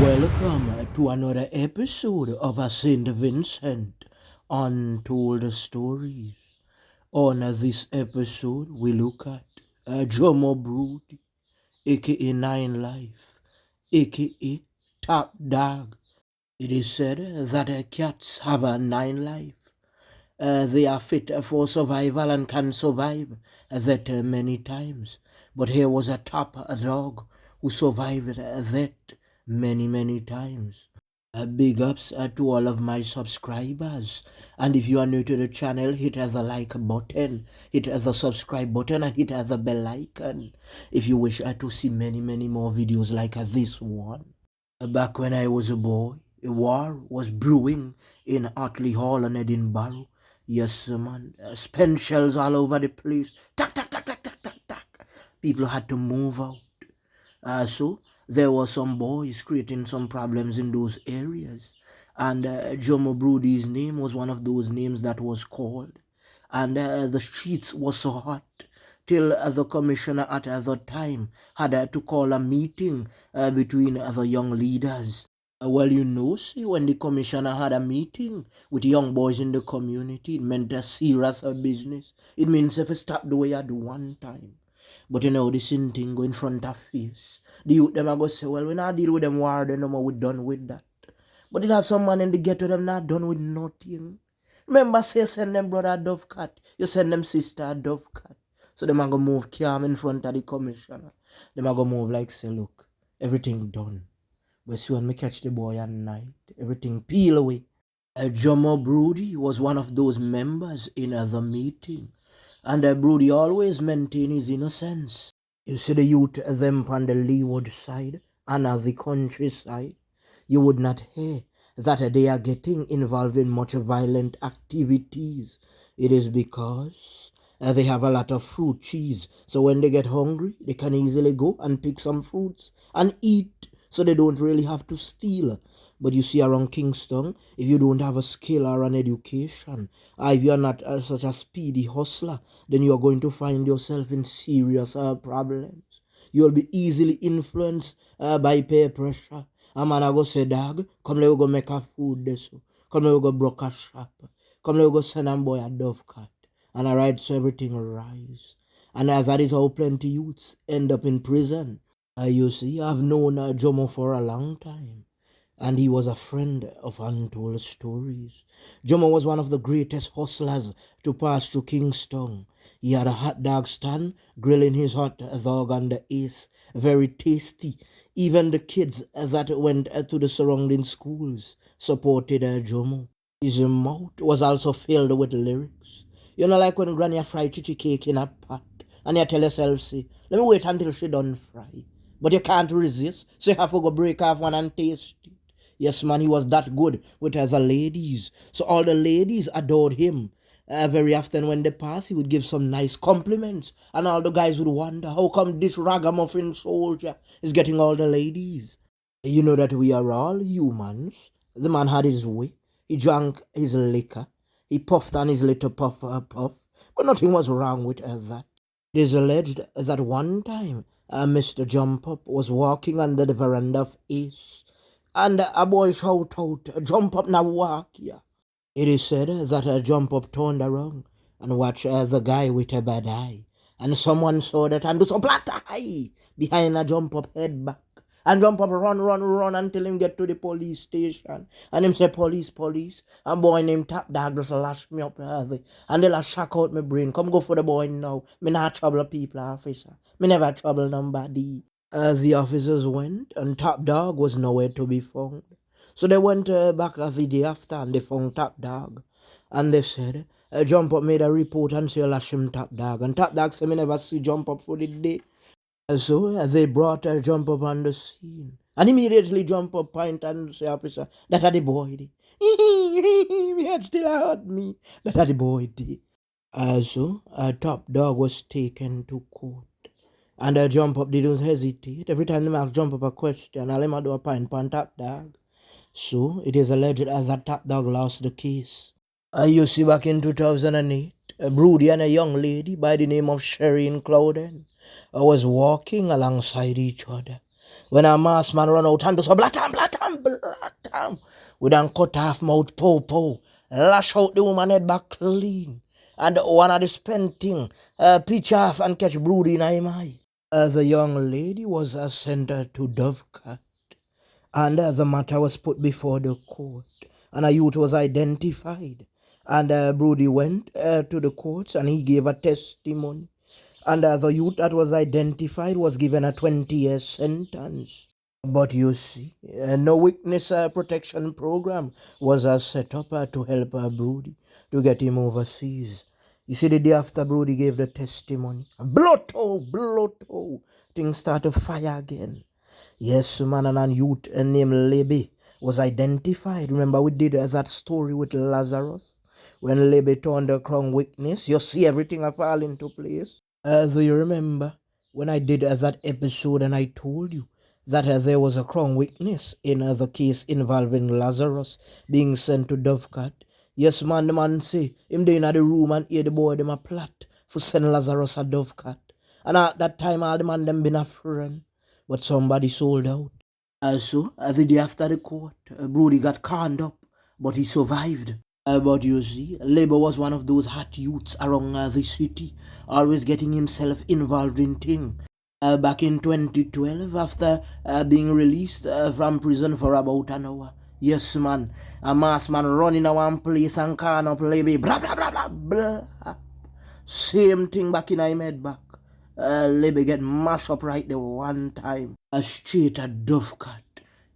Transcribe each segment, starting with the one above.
Welcome to another episode of a St Vincent Untold Stories. On this episode, we look at Jomo Broody, aka Nine Life, aka Top Dog. It is said that cats have a nine life. They are fit for survival and can survive that many times. But here was a top dog who survived that many times. Big ups to all of my subscribers. And if you are new to the channel, hit the like button, hit the subscribe button, and hit the bell icon if you wish to see many more videos like this one. Back when I was a boy, a war was brewing in Otley Hall in Edinburgh. Yes, man. Spent shells all over the place. Tack, tack, tack, tack, tack, tack, tack. People had to move out. So there were some boys creating some problems in those areas. And Jomo Brody's name was one of those names that was called. And the streets were so hot till the commissioner at the time had to call a meeting between the young leaders. Well, see, when the commissioner had a meeting with young boys in the community, it meant a serious business. It means if you stop the way you do one time. But this same thing go in front of face. The youth them are go say, well, we not deal with them war, then no more, we done with that. But it have some man in the ghetto, them not done with nothing. Remember, say you send them brother a Dovecat, you send them sister a Dovecat. So them are go move calm in front of the commissioner. Them are go move like say, look, everything done. But see when me catch the boy at night, everything peel away. Jomo Broody was one of those members in the meeting. And Broody always maintained his innocence. You see the youth them on the leeward side and the countryside, you would not hear that they are getting involved in much violent activities. It is because they have a lot of fruit cheese. So when they get hungry, they can easily go and pick some fruits and eat. So they don't really have to steal. But you see around Kingston, if you don't have a skill or an education, or if you're not such a speedy hustler, then you are going to find yourself in serious problems. You'll be easily influenced by peer pressure. A man I go say, dog, come let we go make a food this. Come let we go broke a shop. Come let we go send a boy a Dovecat. And I ride so everything rise. And that is how plenty youths end up in prison. You see, I've known Jomo for a long time, and he was a friend of Untold Stories. Jomo was one of the greatest hustlers to pass through Kingston. He had a hot dog stand, grilling his hot dog on the ace, very tasty. Even the kids that went to the surrounding schools supported Jomo. His mouth was also filled with lyrics. You know, like when Granny fried chichi cake in a pot, and you tell yourself, see, let me wait until she done fry. But you can't resist, so you have to go break off one and taste it. Yes, man, he was that good with other ladies. So all the ladies adored him. Very often when they pass, he would give some nice compliments. And all the guys would wonder, how come this ragamuffin soldier is getting all the ladies? You know that we are all humans. The man had his way. He drank his liquor. He puffed on his little puff. But nothing was wrong with that. It is alleged that one time Mr. Jump Up was walking under the veranda of Ace, and a boy shout out, "Jump up now, walk here." It is said that Jump Up turned around and watched the guy with a bad eye, and someone saw that and do some plat eye behind a Jump Up head back. And Jump Up run until him get to the police station. And him say, police. A boy named Top Dog just lash me up early. And they'll shock out my brain. Come go for the boy now. Me not trouble people, officer. Me never trouble nobody. The officers went and Top Dog was nowhere to be found. So they went back the day after and they found Top Dog. And they said, Jump Up made a report and say lash him Top Dog. And Top Dog said, me never see Jump Up for the day. So they brought Jump Up on the scene. And immediately Jump Up point and say, officer, that are the boy. Me had still hurt me. That are the boy. So Top Dog was taken to court. And Jump Up didn't hesitate. Every time they ask Jump Up a question, I'll let him do a point on Top Dog. So it is alleged that Top Dog lost the case. You see, back in 2008, Broody and a young lady by the name of Sherry Clouden was walking alongside each other. When a mass man run out and do so blatam, blatam, blatam, we done cut off mouth, pow, pow, lash out the woman head back clean. And one of the spending, pitch off and catch brood in him eye. The young lady was sent to Dovecat, and the matter was put before the court, and a youth was identified. And Brody went to the courts and he gave a testimony. And the youth that was identified was given a 20-year sentence. But you see, no witness protection program was set up to help Brody to get him overseas. You see, the day after Brody gave the testimony, bloto, things start to fire again. Yes, man, and a youth named Lebe was identified. Remember, we did that story with Lazarus? When Lebe turned the crown witness, you see everything fall into place. Do you remember when I did that episode and I told you that there was a crown witness in the case involving Lazarus being sent to Dovecat? Yes, man, the man say, him there in the room and hear the boy them a plot for send Lazarus a Dovecat. And at that time, all the man them been a friend. But somebody sold out. So, the day after the court, Brody got conned up, but he survived. But you see, Labour was one of those hot youths around the city, always getting himself involved in things. Back in 2012, after being released from prison for about an hour, yes, man, a mass man running in one place and con up Labour, blah, blah, blah, blah, blah. Same thing back in him head back. Libby get mashed up right there one time. A straight a Dovecat.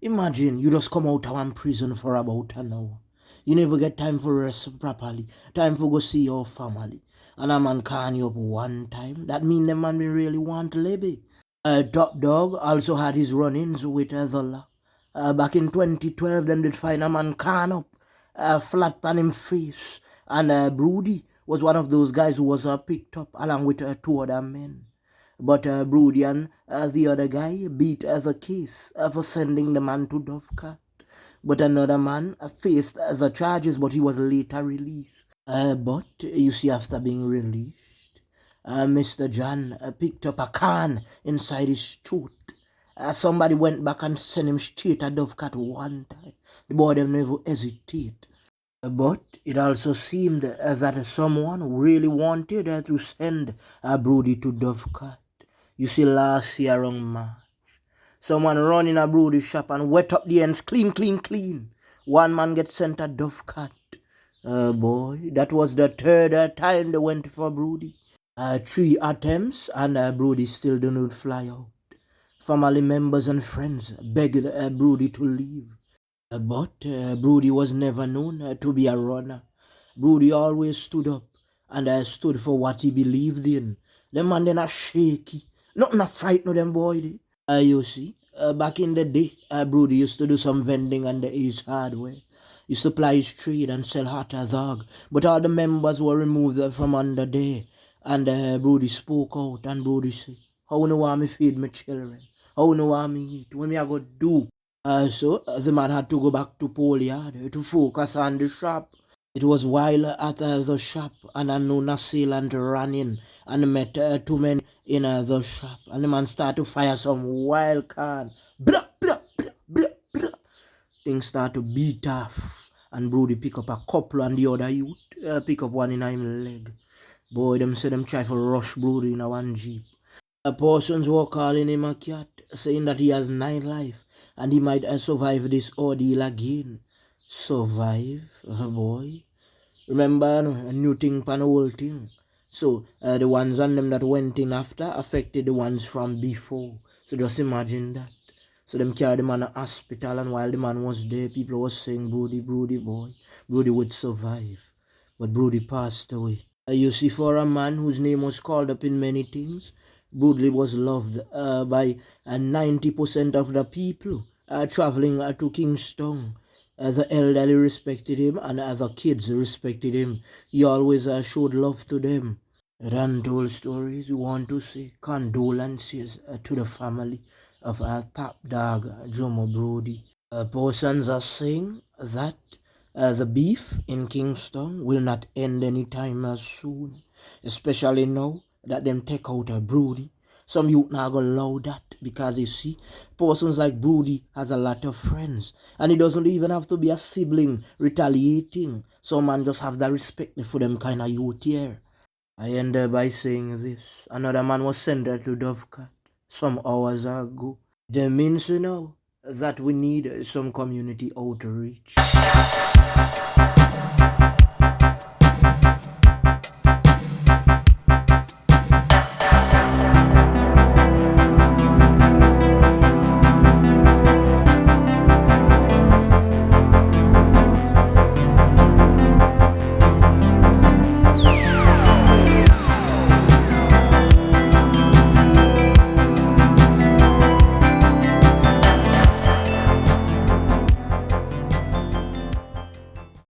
Imagine you just come out of one prison for about an hour. You never get time for rest properly. Time for go see your family. And a man can you up one time. That mean the man really want Libby. Top Dog also had his run-ins with the law. Back in 2012, them did find a man can up. Flat on him face. And Brody was one of those guys who was picked up along with two other men. But Brody and the other guy beat the case for sending the man to Dovecat. But another man faced the charges, but he was later released. But you see, after being released, Mr. John picked up a can inside his throat. Somebody went back and sent him straight to Dovecat one time. The boy them never hesitate. But it also seemed that someone really wanted to send Brody to Dovecat. You see, last year around March, someone run in a Brody shop and wet up the ends clean. One man gets sent to Dovecat. Boy, that was the third time they went for Brody. 3 attempts and Brody still did not fly out. Family members and friends begged Brody to leave. But Brody was never known to be a runner. Brody always stood up and stood for what he believed in. Them man then a shaky. Nothing a frighten them boy. You see, back in the day, Brody used to do some vending on the East Hardware. He supply his trade and sell hot dog. But all the members were removed from under there. And Brody spoke out and Brody said, how you want me feed my children? How you want me eat? What me I go do? So the man had to go back to Poliard to focus on the shop. It was while at the shop and a known assailant ran in and met 2 men in the shop. And the man started to fire some wild can. Blah, blah, blah, blah, blah. Things start to beat off. And Brody pick up a couple and the other youth pick up one in him leg. Boy, them say them try to rush Brody in a one jeep. Persons were calling him a cat, saying that he has 9 life and he might survive this ordeal again. Survive, boy. Remember, a new thing pan whole thing. So, the ones on them that went in after affected the ones from before. So just imagine that. So them carried the man to hospital and while the man was there, people was saying, Brody, boy, Brody would survive. But Brody passed away. You see, for a man whose name was called up in many things, Brody was loved by 90% of the people traveling to Kingston. The elderly respected him and the kids respected him. He always showed love to them. Untold stories, we want to say condolences to the family of our top dog, Jomo Brody. Persons are saying that the beef in Kingston will not end anytime soon, especially now that them take out a Brody. Some youth not gonna allow that because you see, persons like Brody has a lot of friends. And it doesn't even have to be a sibling retaliating. Some man just have that respect for them kind of youth here. I ended by saying this. Another man was sentenced to Dovecat some hours ago. That means, that we need some community outreach.